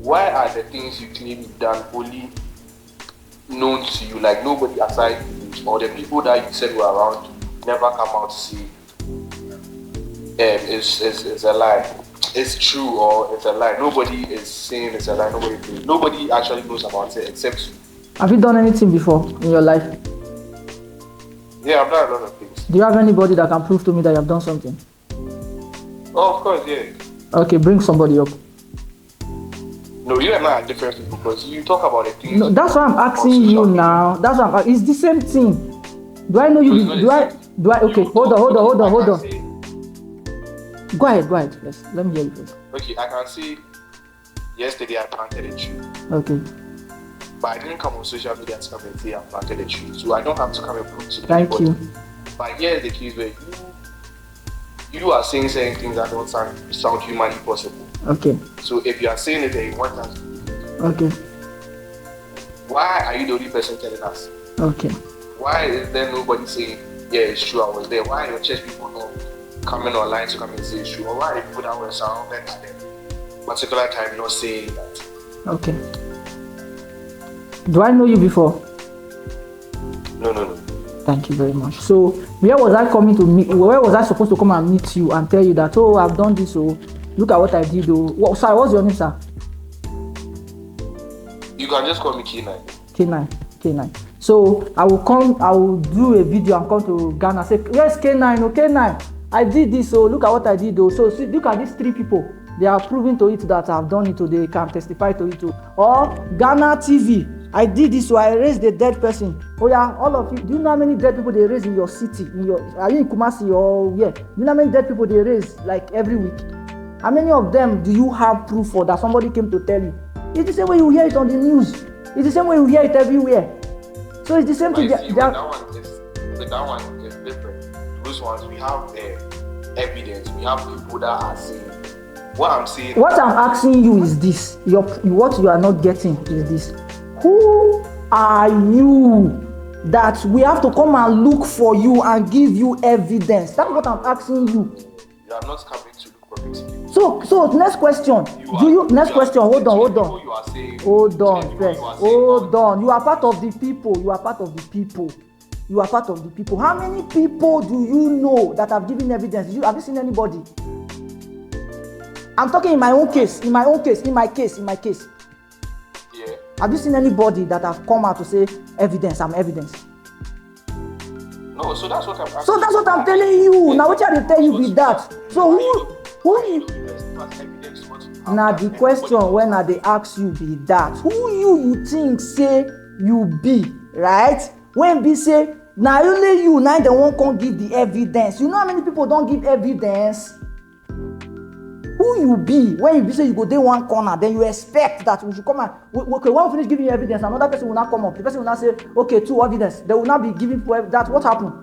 why are the things you claim you've done only known to you? Like nobody aside you or the people that you said were around never come out to say it's a lie. It's true or it's a lie. Nobody is saying it's a lie. Nobody actually knows about it except you. Have you done anything before in your life? Yeah, I've done a lot of things. Do you have anybody that can prove to me that you have done something? Oh, of course, yeah. Okay, bring somebody up. No, you and I are different people because you talk about the things. No, that's why I'm asking you now. That's why it's the same thing. Do I know you? No, Do I? Okay, hold on. Go ahead. Yes, let me hear you first. Okay, I can say yesterday I planted a tree. Okay. But I didn't come on social media to come and say I planted a tree. So I don't have to come and prove to Thank anybody. you. But here's the case where you are saying certain things that don't sound humanly possible. Okay. So if you are saying it and you want us to, okay. Why are you the only person telling us? Okay. Why is there nobody saying, yeah, it's true, I was there? Why are your church people not coming online to come and say it's true? Or why are the people that were surrounded at that particular time not saying that? Okay. Do I know you before? No. Thank you very much. So, where was I coming to meet? Where was I supposed to come and meet you and tell you that, oh, I've done this, oh, look at what I did, oh. Sorry, what's your name, sir? You can just call me K9. K9. So, I will do a video and come to Ghana and say, yes, K9, oh, K9, I did this, oh, look at what I did, oh. So, see, look at these three people. They are proving to it that I've done it, oh, they can testify to it, oh. Or Ghana TV. I did this, so I raised a dead person. Oh yeah, all of you. Do you know how many dead people they raise in your city? Are you in Kumasi or yeah? Do you know how many dead people they raise like every week? How many of them do you have proof for that somebody came to tell you? It's the same way you hear it on the news. It's the same way you hear it everywhere. So it's the same thing. That one is different. Those ones we have evidence. We have people that are saying. What I'm asking you is this. What you are not getting is this. Who are you that we have to come and look for you and give you evidence? That's what I'm asking you. You are not coming to look for me. So next question. Hold on. You are part of the people. How many people do you know that have given evidence? Have you seen anybody? I'm talking in my case. Yeah. Have you seen anybody that have come out to say evidence? I'm evidence. No, so that's what I'm asking. So that's what I'm telling you. Now what I tell you with that? So who you? Now the question when they ask you be that who you think say you be, right? When be say now only you now they won't come give the evidence. You know how many people don't give evidence? Who you be when you be say you go there one corner, then you expect that we should come and okay, when we finish giving you evidence, another person will not come up. The person will not say, okay, two evidence. They will not be giving that. What happened?